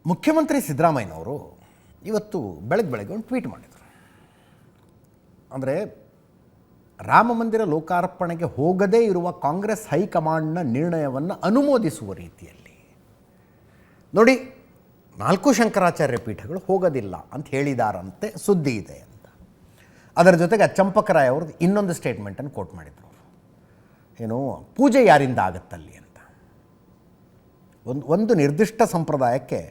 ಮುಖ್ಯಮಂತ್ರಿ ಸಿದ್ದರಾಮಯ್ಯನವರು ಇವತ್ತು ಬೆಳಗ್ಗೆ ಒಂದು ಟ್ವೀಟ್ ಮಾಡಿದರು. ಅಂದರೆ ರಾಮ ಮಂದಿರ ಲೋಕಾರ್ಪಣೆಗೆ ಹೋಗದೇ ಇರುವ ಕಾಂಗ್ರೆಸ್ ಹೈಕಮಾಂಡ್ನ ನಿರ್ಣಯವನ್ನು ಅನುಮೋದಿಸುವ ರೀತಿಯಲ್ಲಿ ನೋಡಿ 4 ಶಂಕರಾಚಾರ್ಯ ಪೀಠಗಳು ಹೋಗೋದಿಲ್ಲ ಅಂತ ಹೇಳಿದಾರಂತೆ ಸುದ್ದಿ ಇದೆ ಅಂತ. ಅದರ ಜೊತೆಗೆ ಚಂಪಕರಾಯ ಅವರು ಇನ್ನೊಂದು ಸ್ಟೇಟ್ಮೆಂಟನ್ನು ಕೋಟ್ ಮಾಡಿದರು. ಏನು ಪೂಜೆ ಯಾರಿಂದ ಆಗುತ್ತಲ್ಲಿ ಅಂತ. ಒಂದು ನಿರ್ದಿಷ್ಟ ಸಂಪ್ರದಾಯಕ್ಕೆ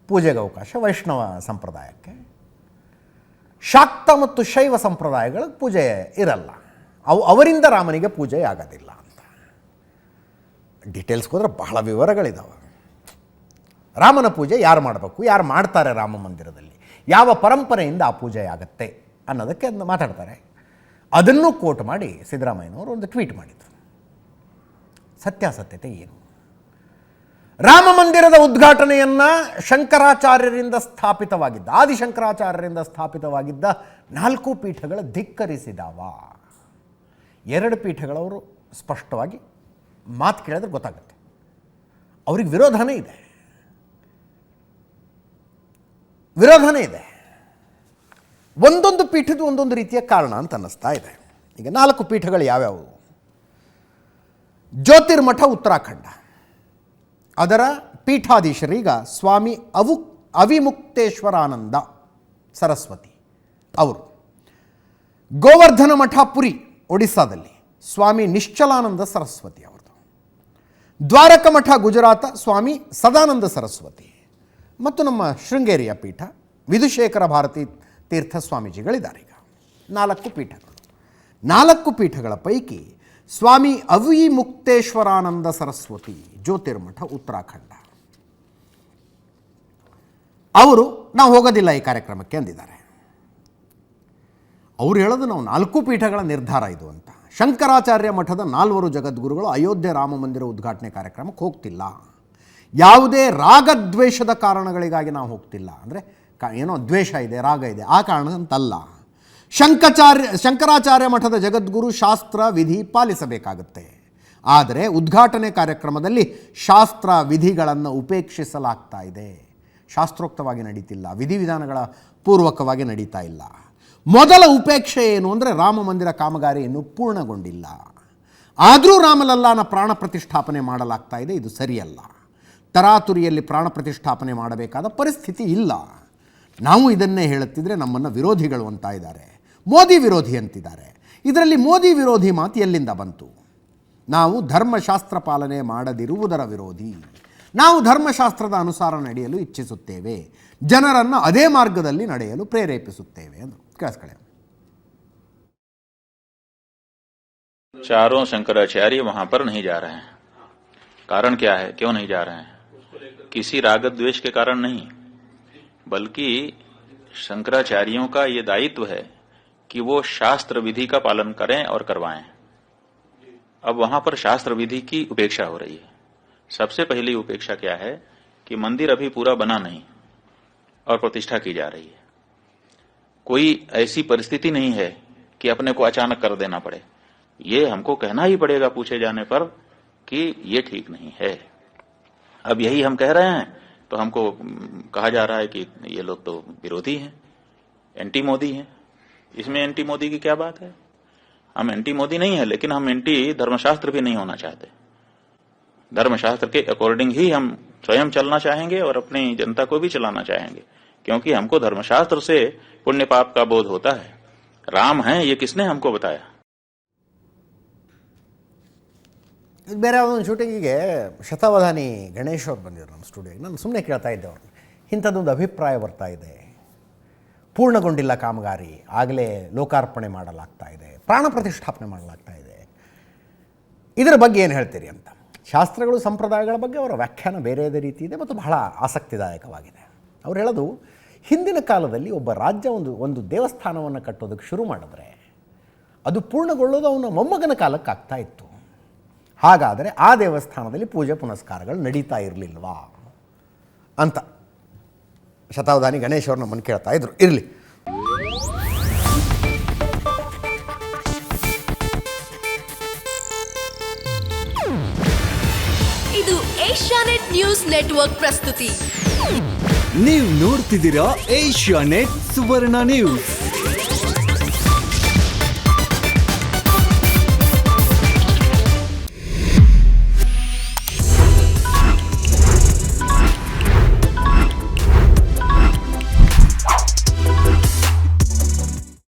ಪೂಜೆಗೆ ಅವಕಾಶ, ವೈಷ್ಣವ ಸಂಪ್ರದಾಯಕ್ಕೆ, ಶಾಕ್ತ ಮತ್ತು ಶೈವ ಸಂಪ್ರದಾಯಗಳಿಗೆ ಪೂಜೆ ಇರಲ್ಲ, ಅವರಿಂದ ರಾಮನಿಗೆ ಪೂಜೆ ಆಗೋದಿಲ್ಲ ಅಂತ. ಡೀಟೇಲ್ಸ್ಗೆ ಹೋದರೆ ಬಹಳ ವಿವರಗಳಿದ್ದಾವೆ. ರಾಮನ ಪೂಜೆ ಯಾರು ಮಾಡಬೇಕು, ಯಾರು ಮಾಡ್ತಾರೆ ರಾಮ ಮಂದಿರದಲ್ಲಿ, ಯಾವ ಪರಂಪರೆಯಿಂದ ಆ ಪೂಜೆ ಆಗುತ್ತೆ ಅನ್ನೋದಕ್ಕೆ ಅದನ್ನು ಮಾತಾಡ್ತಾರೆ. ಅದನ್ನು ಕೋಟ್ ಮಾಡಿ ಸಿದ್ದರಾಮಯ್ಯನವರು ಒಂದು ಟ್ವೀಟ್ ಮಾಡಿದರು. ಸತ್ಯಾಸತ್ಯತೆ ಏನು? ರಾಮ ಮಂದಿರದ ಉದ್ಘಾಟನೆಯನ್ನು ಶಂಕರಾಚಾರ್ಯರಿಂದ ಸ್ಥಾಪಿತವಾಗಿದ್ದ, ಆದಿಶಂಕರಾಚಾರ್ಯರಿಂದ ಸ್ಥಾಪಿತವಾಗಿದ್ದ 4 ಪೀಠಗಳ ಧಿಕ್ಕರಿಸಿದಾವ. 2 ಪೀಠಗಳವರು ಸ್ಪಷ್ಟವಾಗಿ ಮಾತು ಕೇಳಿದ್ರೆ ಗೊತ್ತಾಗುತ್ತೆ ಅವ್ರಿಗೆ ವಿರೋಧನೇ ಇದೆ. ಒಂದೊಂದು ಪೀಠದ ಒಂದೊಂದು ರೀತಿಯ ಕಾರಣ ಅಂತ ಅನ್ನಿಸ್ತಾ ಇದೆ. ಈಗ 4 ಪೀಠಗಳು ಯಾವ್ಯಾವು? ಜ್ಯೋತಿರ್ಮಠ ಉತ್ತರಾಖಂಡ, ಅದರ ಪೀಠಾಧೀಶರೀಗ ಸ್ವಾಮಿ ಅವಿಮುಕ್ತೇಶ್ವರಾನಂದ ಸರಸ್ವತಿ ಅವರು. ಗೋವರ್ಧನ ಮಠ ಪುರಿ ಒಡಿಸ್ಸಾದಲ್ಲಿ ಸ್ವಾಮಿ ನಿಶ್ಚಲಾನಂದ ಸರಸ್ವತಿ ಅವರದು. ದ್ವಾರಕ ಮಠ ಗುಜರಾತ ಸ್ವಾಮಿ ಸದಾನಂದ ಸರಸ್ವತಿ. ಮತ್ತು ನಮ್ಮ ಶೃಂಗೇರಿಯ ಪೀಠ ವಿಧುಶೇಖರ ಭಾರತಿ ತೀರ್ಥ ಸ್ವಾಮೀಜಿಗಳಿದ್ದಾರೆ. ಈಗ 4 ಪೀಠಗಳು. 4 ಪೀಠಗಳ ಪೈಕಿ ಸ್ವಾಮಿ ಅವಿಮುಕ್ತೇಶ್ವರಾನಂದ ಸರಸ್ವತಿ ಜ್ಯೋತಿರ್ಮಠ ಉತ್ತರಾಖಂಡ ಅವರು ನಾವು ಹೋಗೋದಿಲ್ಲ ಈ ಕಾರ್ಯಕ್ರಮಕ್ಕೆ ಅಂದಿದ್ದಾರೆ. ಅವರು ಹೇಳೋದು ನಾವು 4 ಪೀಠಗಳ ನಿರ್ಧಾರ ಇದು ಅಂತ. ಶಂಕರಾಚಾರ್ಯ ಮಠದ 4 ಜಗದ್ಗುರುಗಳು ಅಯೋಧ್ಯೆ ರಾಮ ಮಂದಿರ ಉದ್ಘಾಟನೆ ಕಾರ್ಯಕ್ರಮಕ್ಕೆ ಹೋಗ್ತಿಲ್ಲ. ಯಾವುದೇ ರಾಗದ್ವೇಷದ ಕಾರಣಗಳಿಗಾಗಿ ನಾವು ಹೋಗ್ತಿಲ್ಲ. ಅಂದರೆ ಏನೋ ದ್ವೇಷ ಇದೆ, ರಾಗ ಇದೆ, ಆ ಕಾರಣದಂತಲ್ಲ. ಶಂಕರಾಚಾರ್ಯ ಮಠದ ಜಗದ್ಗುರು ಶಾಸ್ತ್ರ ವಿಧಿ ಪಾಲಿಸಬೇಕಾಗುತ್ತೆ. ಆದರೆ ಉದ್ಘಾಟನೆ ಕಾರ್ಯಕ್ರಮದಲ್ಲಿ ಶಾಸ್ತ್ರ ವಿಧಿಗಳನ್ನು ಉಪೇಕ್ಷಿಸಲಾಗ್ತಾ ಇದೆ. ಶಾಸ್ತ್ರೋಕ್ತವಾಗಿ ನಡೀತಿಲ್ಲ, ವಿಧಿವಿಧಾನಗಳ ಪೂರ್ವಕವಾಗಿ ನಡೀತಾ ಇಲ್ಲ. ಮೊದಲ ಉಪೇಕ್ಷೆ ಏನು ಅಂದರೆ ರಾಮ ಮಂದಿರ ಕಾಮಗಾರಿ ಇನ್ನೂ ಪೂರ್ಣಗೊಂಡಿಲ್ಲ. ಆದರೂ ರಾಮಲಲ್ಲಾನ ಪ್ರಾಣ ಪ್ರತಿಷ್ಠಾಪನೆ ಮಾಡಲಾಗ್ತಾ ಇದೆ. ಇದು ಸರಿಯಲ್ಲ. ತರಾತುರಿಯಲ್ಲಿ ಪ್ರಾಣ ಪ್ರತಿಷ್ಠಾಪನೆ ಮಾಡಬೇಕಾದ ಪರಿಸ್ಥಿತಿ ಇಲ್ಲ. ನಾವು ಇದನ್ನೇ ಹೇಳುತ್ತಿದ್ದರೆ ನಮ್ಮನ್ನು ವಿರೋಧಿಗಳು ಅಂತ ಇದ್ದಾರೆ, ಮೋದಿ ವಿರೋಧಿ ಅಂತಿದ್ದಾರೆ. ಇದರಲ್ಲಿ ಮೋದಿ ವಿರೋಧಿ ಮಾತು ಎಲ್ಲಿಂದ ಬಂತು? ನಾವು ಧರ್ಮಶಾಸ್ತ್ರ ಪಾಲನೆ ಮಾಡದಿರುವುದರ ವಿರೋಧಿ. ನಾವು ಧರ್ಮಶಾಸ್ತ್ರದ ಅನುಸಾರ ನಡೆಯಲು ಇಚ್ಛಿಸುತ್ತೇವೆ, ಜನರನ್ನು ಅದೇ ಮಾರ್ಗದಲ್ಲಿ ನಡೆಯಲು ಪ್ರೇರೇಪಿಸುತ್ತೇವೆ ಎಂದು ಕೇಳಿಸ್ಕೊಳ್ಳಿ. चारों शंकराचार्य वहां पर नहीं जा रहे हैं. कारण क्या है, क्यों नहीं जा रहे हैं? किसी राग द्वेष के कारण नहीं, बल्कि शंकराचार्यों का ये दायित्व है कि वो शास्त्र विधि का पालन करें और करवाएं. अब वहां पर शास्त्र विधि की उपेक्षा हो रही है. सबसे पहली उपेक्षा क्या है कि मंदिर अभी पूरा बना नहीं और प्रतिष्ठा की जा रही है. कोई ऐसी परिस्थिति नहीं है कि अपने को अचानक कर देना पड़े. ये हमको कहना ही पड़ेगा पूछे जाने पर कि ये ठीक नहीं है. अब यही हम कह रहे हैं तो हमको कहा जा रहा है कि ये लोग तो विरोधी हैं, एंटी मोदी हैं. इसमें एंटी मोदी की क्या बात है? हम एंटी मोदी नहीं है, लेकिन हम एंटी धर्मशास्त्र भी नहीं होना चाहते. धर्मशास्त्र के अकॉर्डिंग ही हम स्वयं चलना चाहेंगे और अपनी जनता को भी चलाना चाहेंगे, क्योंकि हमको धर्मशास्त्र से पुण्य पाप का बोध होता है. राम है ये किसने हमको बताया? ಬೇರೆ ಯಾವುದೊಂದು ಶೂಟಿಂಗಿಗೆ ಶತಾವಧಾನಿ ಗಣೇಶ್ ಅವ್ರು ಬಂದಿದ್ರು ನಮ್ಮ ಸ್ಟುಡಿಯೋಗೆ. ನಾನು ಸುಮ್ಮನೆ ಕೇಳ್ತಾ ಇದ್ದೆ ಅವ್ರನ್ನ, ಇಂಥದ್ದೊಂದು ಅಭಿಪ್ರಾಯ ಬರ್ತಾ ಇದೆ, ಪೂರ್ಣಗೊಂಡಿಲ್ಲ ಕಾಮಗಾರಿ, ಆಗಲೇ ಲೋಕಾರ್ಪಣೆ ಮಾಡಲಾಗ್ತಾ ಇದೆ, ಪ್ರಾಣ ಪ್ರತಿಷ್ಠಾಪನೆ ಮಾಡಲಾಗ್ತಾ ಇದೆ, ಇದರ ಬಗ್ಗೆ ಏನು ಹೇಳ್ತೀರಿ ಅಂತ. ಶಾಸ್ತ್ರಗಳು ಸಂಪ್ರದಾಯಗಳ ಬಗ್ಗೆ ಅವರ ವ್ಯಾಖ್ಯಾನ ಬೇರೆಯದೇ ರೀತಿ ಇದೆ ಮತ್ತು ಬಹಳ ಆಸಕ್ತಿದಾಯಕವಾಗಿದೆ. ಅವ್ರು ಹೇಳೋದು, ಹಿಂದಿನ ಕಾಲದಲ್ಲಿ ಒಬ್ಬ ರಾಜ್ಯ ಒಂದು ದೇವಸ್ಥಾನವನ್ನು ಕಟ್ಟೋದಕ್ಕೆ ಶುರು ಮಾಡಿದ್ರೆ ಅದು ಪೂರ್ಣಗೊಳ್ಳೋದು ಅವನ ಮೊಮ್ಮಗನ ಕಾಲಕ್ಕೆ ಆಗ್ತಾ ಇತ್ತು. ಹಾಗಾದರೆ ಆ ದೇವಸ್ಥಾನದಲ್ಲಿ ಪೂಜೆ ಪುನಸ್ಕಾರಗಳು ನಡೀತಾ ಇರಲಿಲ್ವಾ ಅಂತ ಶತಾವಧಾನಿ ಗಣೇಶ್ ಅವ್ರು ನಮ್ಮನ್ನು ಕೇಳ್ತಾ ಇದ್ರು. ಇರಲಿ, ಇದು ಏಷ್ಯಾನೆಟ್ ನ್ಯೂಸ್ ನೆಟ್ವರ್ಕ್ ಪ್ರಸ್ತುತಿ. ನೀವು ನೋಡ್ತಿದ್ದೀರಾ ಏಷ್ಯಾ ನೆಟ್ ಸುವರ್ಣ ನ್ಯೂಸ್.